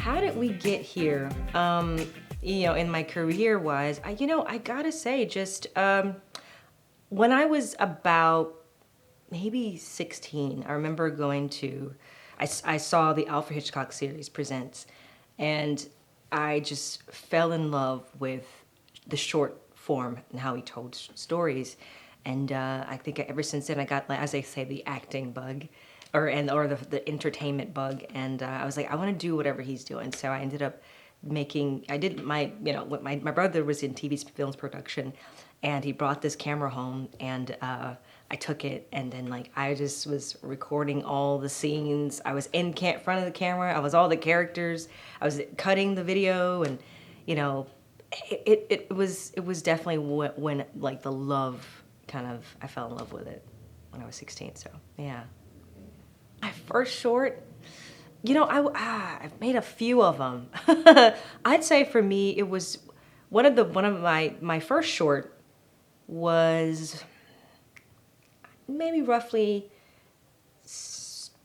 how did we get here? In my career wise, I gotta say, just when I was about maybe 16, I remember going to, I saw the Alfred Hitchcock series Presents, and I just fell in love with the short form and how he told stories. And I think ever since then I got, like, as they say, the acting bug, or the entertainment bug. And I was like, I want to do whatever he's doing. So I ended up I did my brother was in TV films production, and he brought this camera home, and I took it, and then like I just was recording all the scenes. I was in front of the camera. I was all the characters. I was cutting the video, and you know, it was definitely when like the love kind of, I fell in love with it when I was 16. So yeah, my first short. I've made a few of them. I'd say for me, it was one of my first short was maybe roughly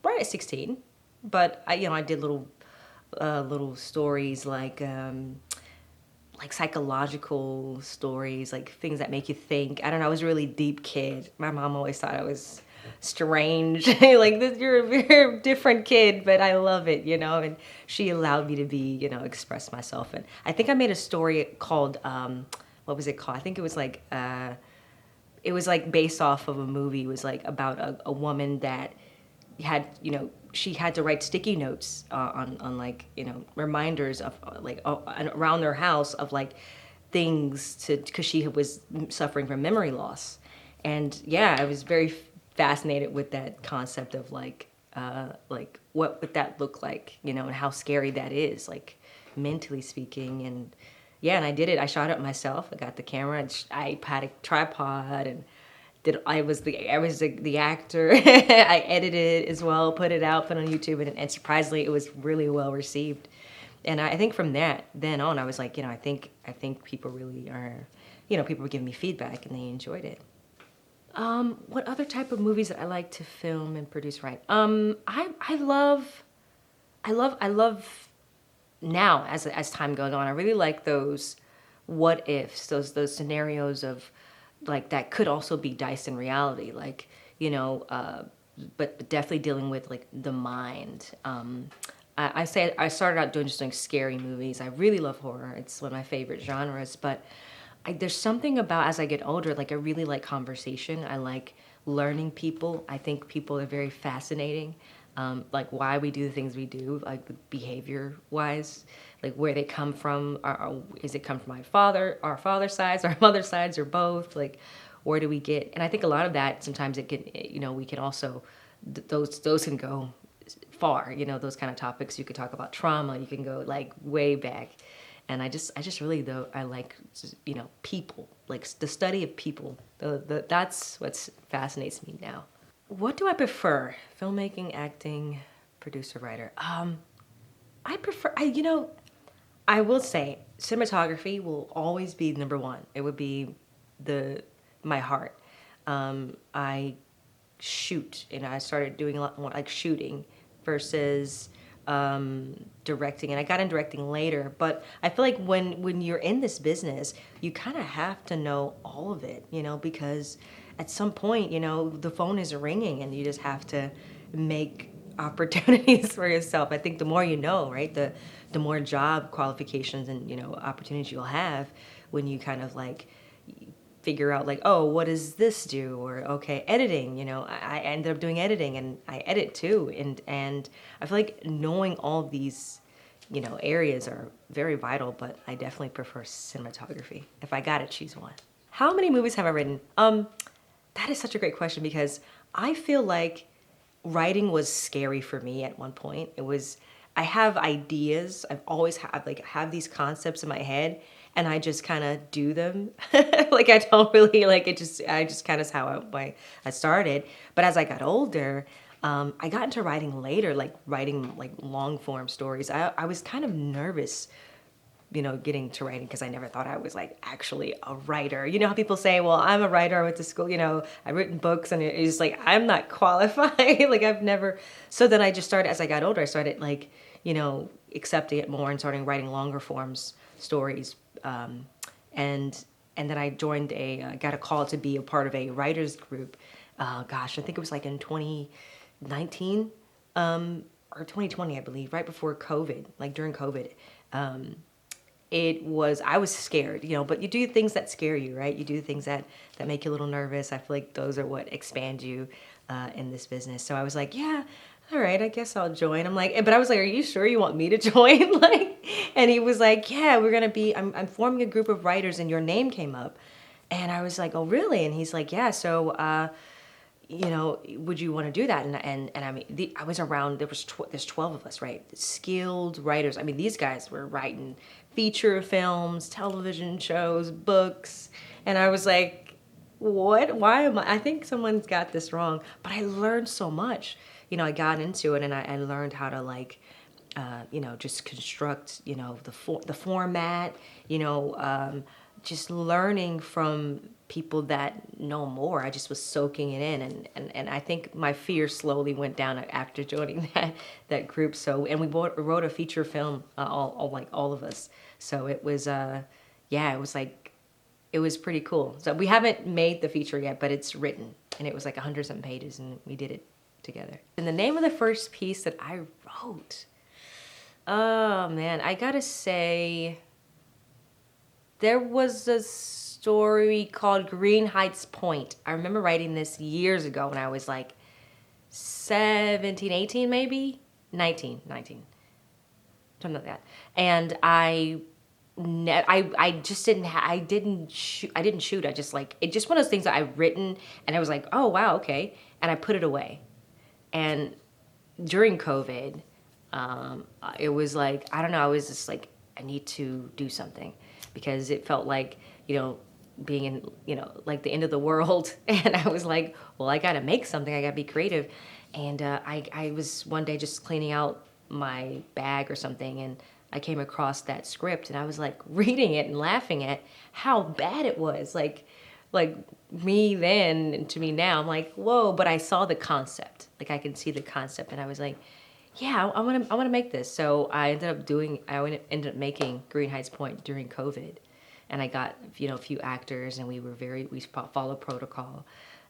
right at 16, but I did little stories like psychological stories, like things that make you think. I don't know. I was a really deep kid. My mom always thought I was strange. Like, this, you're a very different kid, but I love it, and she allowed me to express myself. And I think I made a story called, what was it called? I think it was like based off of a movie. It was like about a woman that had, she had to write sticky notes on like, reminders of around their house of like things because she was suffering from memory loss. And yeah, I was very fascinated with that concept of like what would that look like, and how scary that is, like mentally speaking. And yeah, and I did it. I shot it myself. I got the camera, and I had a tripod, and I was the actor. I edited it as well, put it out, put it on YouTube, and surprisingly, it was really well received. And I think from then on, I was like, I think people really are, people were giving me feedback and they enjoyed it. What other type of movies that I like to film and produce, right? I love now, as time goes on, I really like those what ifs, those scenarios of like that could also be diced in reality, like but definitely dealing with like the mind. I say I started out doing scary movies. I really love horror. It's one of my favorite genres, but there's something about, as I get older, like I really like conversation. I like learning people. I think people are very fascinating. Like why we do the things we do, like behavior wise, like where they come from. Is it come from our father's sides, our mother's sides, or both? Like, where do we get? And I think a lot of that sometimes it can, we can also, those can go far. Those kind of topics. You could talk about trauma. You can go like way back. And I just really, though, I like, people, like the study of people. That's what fascinates me now. What do I prefer? Filmmaking, acting, producer, writer. I prefer, I will say cinematography will always be number one. It would be my heart. I shoot, and I started doing a lot more like shooting versus directing, and I got in directing later. But I feel like when you're in this business, you kind of have to know all of it, because at some point, the phone is ringing, and you just have to make opportunities for yourself. I think the more you know, right, the more job qualifications and opportunities you'll have when you kind of like figure out like, oh, what does this do? Or okay, editing, I ended up doing editing, and I edit too. And I feel like knowing all these, areas are very vital, but I definitely prefer cinematography. If I gotta choose one. How many movies have I written? That is such a great question, because I feel like writing was scary for me at one point. I have ideas. I've always have these concepts in my head, and I just kind of do them. Like I don't really I just kind of how I started. But as I got older, I got into writing later, like writing like long form stories. I was kind of nervous, getting to writing, because I never thought I was like actually a writer. You know how people say, well, I'm a writer, I went to school, I've written books, and it's like, I'm not qualified. Like I've never. So then I just started, as I got older, I started like, accepting it more and starting writing longer forms stories. And then I joined got a call to be a part of a writers group. Gosh, I think it was like in 2019 or 2020, I believe, right before COVID, like during COVID. I was scared, but you do things that scare you, right? You do things that make you a little nervous. I feel like those are what expand you in this business. So I was like, yeah, all right, I guess I'll join. But I was like, are you sure you want me to join? And he was like, yeah, I'm forming a group of writers and your name came up. And I was like, oh, really? And he's like, yeah, so, would you want to do that? And I mean, I was around, there's 12 of us, right? Skilled writers. I mean, these guys were writing feature films, television shows, books. And I was like, what? Why am I think someone's got this wrong. But I learned so much. I got into it and I learned how to just construct, the format, just learning from people that know more. I just was soaking it in, and I think my fear slowly went down after joining that group. So, and we wrote a feature film, all of us. So it was, it was pretty cool. So we haven't made the feature yet, but it's written, and it was like 100-something pages, and we did it together. And the name of the first piece that I wrote, oh man, I gotta say, there was a story called Green Heights Point. I remember writing this years ago when I was like 17, 18 maybe? 19. Something like that. And I just didn't shoot. I just it's just one of those things that I've written and I was like, oh wow, okay. And I put it away. And during COVID, it was like, I don't know, I was just like, I need to do something because it felt like, being in, like the end of the world. And I was like, well, I got to make something. I got to be creative. And I was one day just cleaning out my bag or something, and I came across that script, and I was like reading it and laughing at how bad it was. Like me then and to me now, I'm like, whoa, but I saw the concept. Like I can see the concept, and I was like, yeah, I want to make this. So I ended up making Green Heights Point during COVID. And I got, a few actors, and we followed protocol,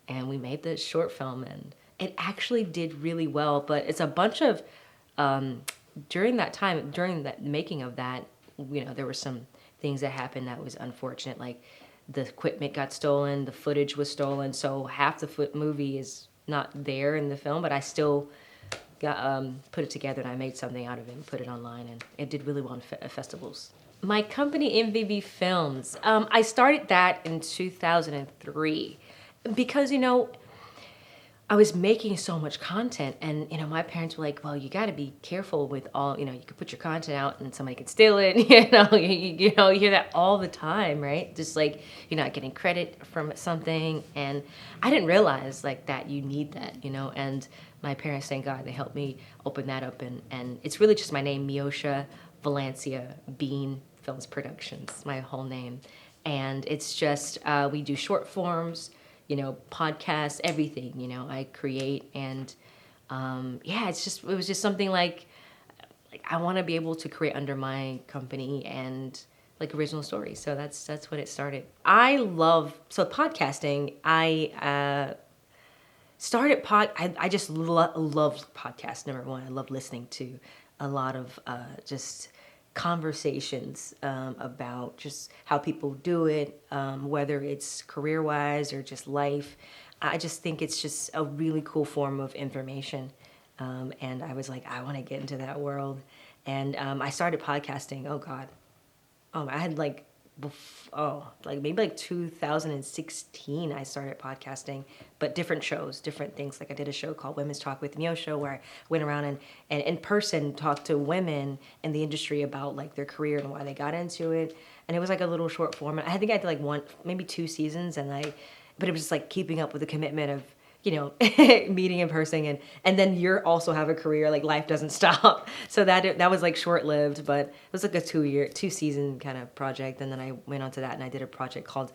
and we made this short film, and it actually did really well. But it's a bunch of, during that making of that, there were some things that happened that was unfortunate. Like the equipment got stolen, the footage was stolen, so half the movie is not there in the film, but I still put it together, and I made something out of it and put it online, and it did really well in festivals. My company, M.V.B Films, I started that in 2003 because, I was making so much content, and, my parents were like, well, you got to be careful with all, you could put your content out and somebody could steal it, you hear that all the time, right? Just like, you're not getting credit from something, and I didn't realize, that you need that, and my parents, thank God, they helped me open that up, and it's really just my name, Meosha Bean Films Productions, my whole name. And it's just, we do short forms, podcasts, everything, I create. And it was just something like I want to be able to create under my company and original stories. So that's when it started. Podcasting, I started I just loved podcasts, number one. I love listening to a lot of just conversations about just how people do it, whether it's career-wise or just life. I just think it's just a really cool form of information. And I was like, I want to get into that world. And I started podcasting, oh God. I had maybe 2016 I started podcasting, but different shows, different things. Like I did a show called Women's Talk with Meosha, where I went around and in person talked to women in the industry about their career and why they got into it. And it was a little short form. I think I did maybe 2 seasons, but it was just keeping up with the commitment of meeting in person, and then you also have a career, life doesn't stop. So that was short-lived, but it was a 2-season kind of project. And then I went on to that, and I did a project called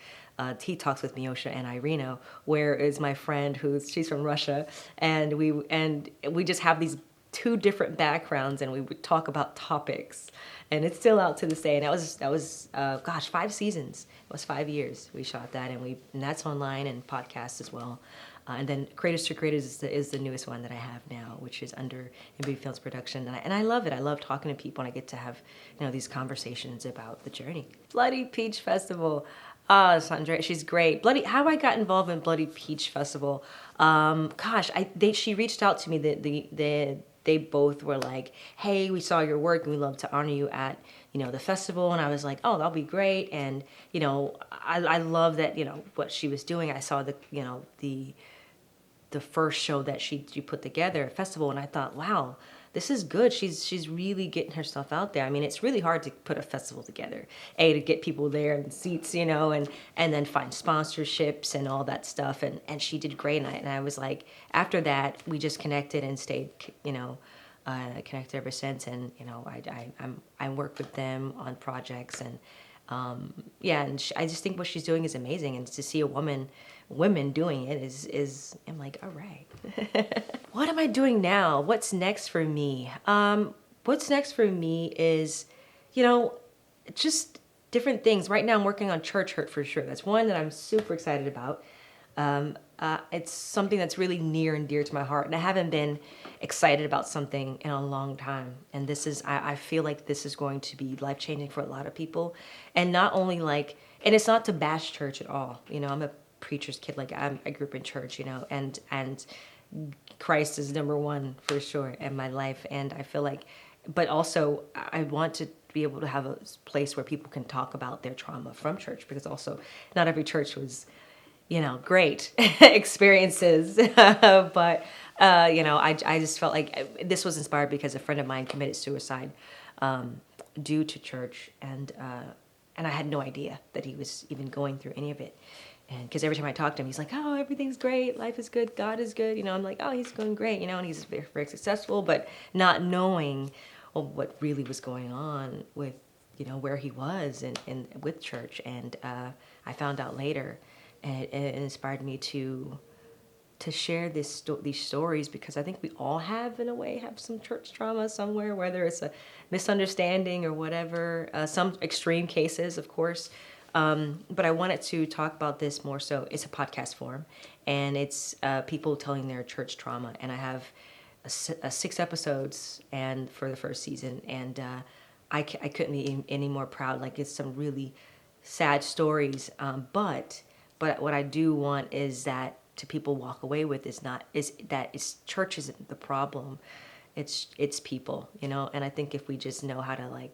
Tea Talks with Meosha and Irina, where is my friend she's from Russia, and we just have these two different backgrounds, and we would talk about topics. And it's still out to this day. And that was 5 seasons. It was 5 years we shot that, and that's online and podcast as well. And then Creators to Creators is the newest one that I have now, which is under M.V.B Films production. And I love it. I love talking to people, and I get to have these conversations about the journey. Bloody Peach Festival. Sandra, she's great. How I got involved in Bloody Peach Festival. She reached out to me. They both were like, "Hey, we saw your work and we love to honor you at the festival." And I was like, "Oh, that'll be great." And I love that what she was doing. I saw the first show that she put together at festival, and I thought, wow, this is good. She's really getting her stuff out there. I mean, it's really hard to put a festival together, to get people there and seats, and then find sponsorships and all that stuff. And she did great. And I was like, after that, we just connected and stayed, connected ever since. And I work with them on projects, and I just think what she's doing is amazing. And to see women doing it is I'm like, all right. What am I doing now? What's next for me? What's next for me is, just different things. Right now I'm working on Church Hurt for sure. That's one that I'm super excited about. It's something that's really near and dear to my heart, and I haven't been excited about something in a long time. And I feel like this is going to be life-changing for a lot of people. And not only and it's not to bash church at all. I'm a preacher's kid. I grew up in church, and Christ is number one for sure in my life. And I feel like, but also I want to be able to have a place where people can talk about their trauma from church, because also not every church was, great experiences. But, I just felt like this was inspired because a friend of mine committed suicide due to church. And I had no idea that he was even going through any of it. And because every time I talk to him, he's like, "Oh, everything's great. Life is good. God is good." I'm like, "Oh, he's going great." And he's very, very successful, but not knowing what really was going on with, where he was and with church. And I found out later, and it inspired me to share these stories, because I think we all have some church trauma somewhere, whether it's a misunderstanding or whatever. Some extreme cases, of course. But I wanted to talk about this more so. It's a podcast form, and it's people telling their church trauma. And I have 6 episodes and for the first season, and I couldn't be any more proud. It's some really sad stories, but what I do want is that to people walk away with is that church isn't the problem, it's people, and I think if we just know how to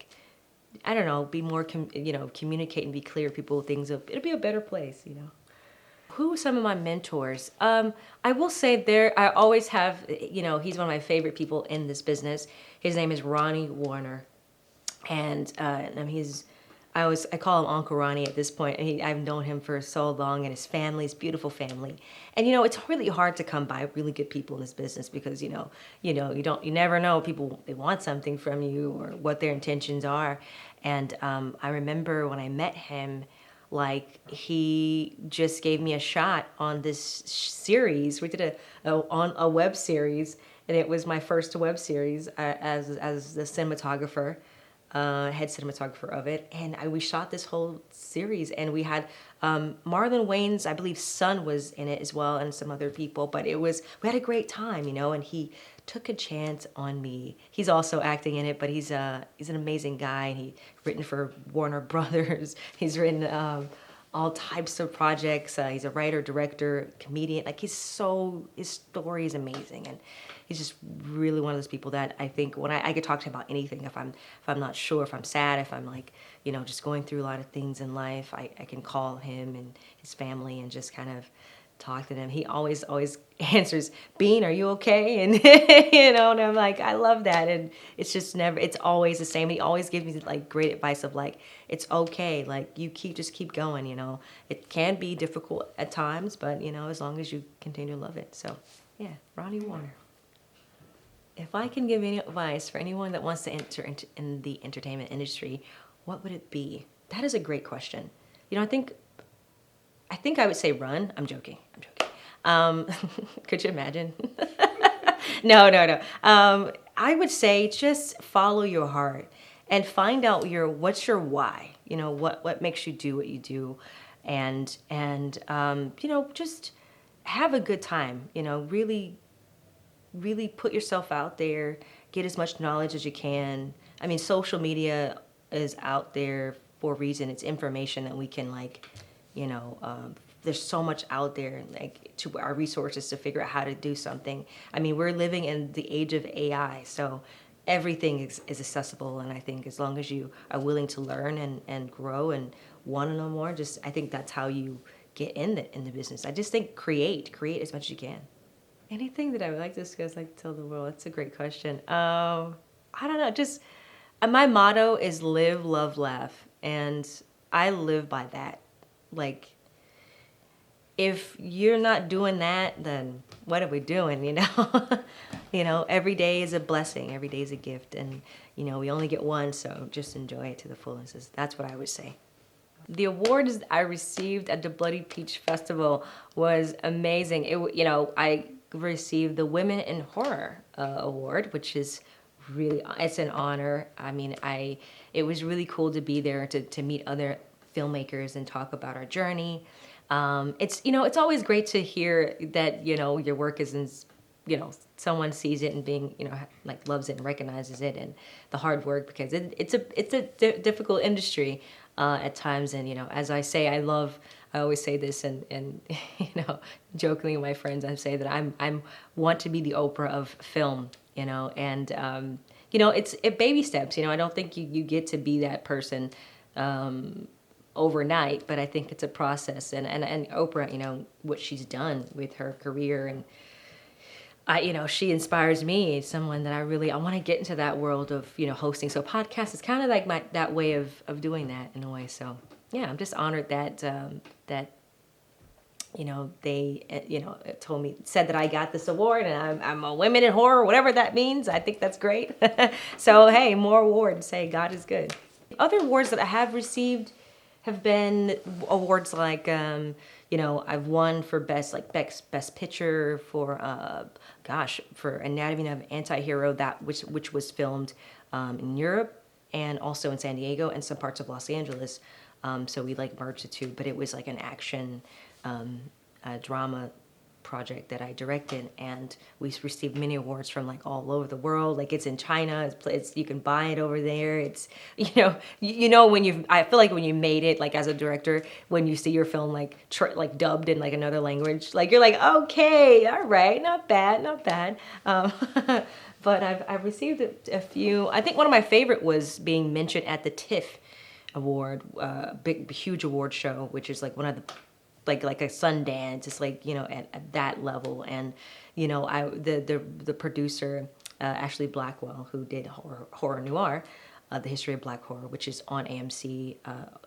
I don't know, be more, communicate and be clear with people, it'll be a better place, Who are some of my mentors? I will say I always have, he's one of my favorite people in this business. His name is Ronnie Warner. And I call him Uncle Ronnie at this point. And I've known him for so long, and his family, his beautiful family. And it's really hard to come by really good people in this business, because you never know, people, they want something from you or what their intentions are. And I remember when I met him, he just gave me a shot on this series. We did a web series, and it was my first web series as the cinematographer. Head cinematographer of it, and we shot this whole series, and we had Marlon Wayne's, I believe, son was in it as well, and some other people. But we had a great time, and he took a chance on me. He's also acting in it, but he's an amazing guy, and he's written for Warner Brothers. He's written all types of projects. He's a writer, director, comedian. His story is amazing, and he's just really one of those people that I think when I could talk to him about anything. If I'm not sure, if I'm sad, if I'm just going through a lot of things in life, I can call him and his family and just kind of talk to them. He always answers, "Bean, are you okay?" And and I'm like, I love that. And it's always the same. He always gives me great advice of it's okay, you just keep going. It can be difficult at times, but as long as you continue to love it. So yeah, Ronnie Warner. If I can give any advice for anyone that wants to enter in the entertainment industry, what would it be? That is a great question. I think I would say run. I'm joking. Could you imagine? No. I would say just follow your heart and find out what's your why. What makes you do what you do, and just have a good time. Really, really put yourself out there, get as much knowledge as you can. I mean, social media is out there for a reason. It's information that we can there's so much out there, like, to our resources to figure out how to do something. I mean, we're living in the age of AI, so everything is accessible. And I think as long as you are willing to learn and grow and want to know more, I think that's how you get in the business. I just think create as much as you can. Anything that I would like to discuss, like, tell the world. That's a great question. I don't know. Just my motto is live, love, laugh, and I live by that. Like, if you're not doing that, then what are we doing? Every day is a blessing. Every day is a gift, and we only get one, so just enjoy it to the fullest. That's what I would say. The awards I received at the Bloody Peach Festival was amazing. I received the Women in Horror award, which is it's an honor. I mean, it was really cool to be there to meet other filmmakers and talk about our journey. It's always great to hear that your work is someone sees it and being loves it and recognizes it and the hard work, because it's a difficult industry at times. And as I say, I always say this, and jokingly with my friends, I say that I'm want to be the Oprah of film, and it's baby steps. I don't think you get to be that person overnight, but I think it's a process. And Oprah, what she's done with her career, and she inspires me, someone that I want to get into that world of hosting. So podcast is kind of like that way of doing that in a way. So yeah, I'm just honored that they said that I got this award, and I'm a Women in Horror, whatever that means. I think that's great. So hey, more awards. Hey, God is good. Other awards that I have received have been awards like I've won for best picture for for Anatomy of an Anti-Hero, which was filmed in Europe and also in San Diego and some parts of Los Angeles. So we merged the two, but it was like an action drama project that I directed, and we received many awards from all over the world. It's in China. It's you can buy it over there. It's when I feel like when you made it as a director, when you see your film dubbed in another language, you're like, okay, all right, not bad. But I've received a few. I think one of my favorite was being mentioned at the TIFF award, huge award show, which is one of the like a Sundance. It's at that level. And the producer Ashley Blackwell, who did horror noir, the history of Black horror, which is on AMC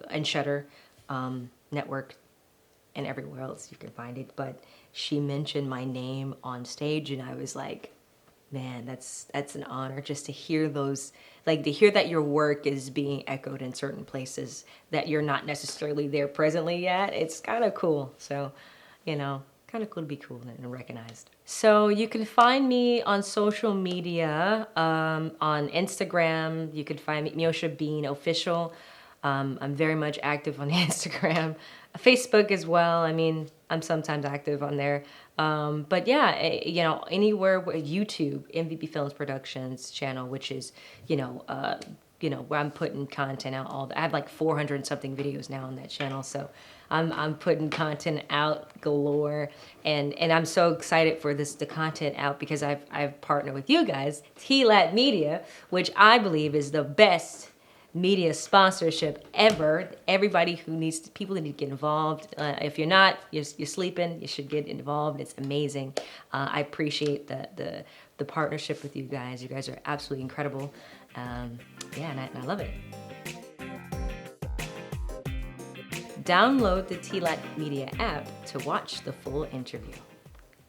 and Shudder network and everywhere else you can find it. But she mentioned my name on stage, and I was like, man, that's an honor just to hear those, to hear that your work is being echoed in certain places that you're not necessarily there presently yet. It's kind of cool. So, kind of cool to be cool and recognized. So you can find me on social media, on Instagram. You can find me Meosha Bean Official. I'm very much active on Instagram, Facebook as well. I mean, I'm sometimes active on there. But yeah, anywhere where YouTube, M.V.B Films Productions channel, which is, where I'm putting content out. I have 400 and something videos now on that channel. So I'm putting content out galore, and I'm so excited for the content out, because I've partnered with you guys, TLAT Media, which I believe is the best media sponsorship ever. Everybody people that need to get involved. If you're not, you're sleeping. You should get involved. It's amazing. I appreciate the partnership with you guys. You guys are absolutely incredible. And I love it. Download the TLAT Media app to watch the full interview.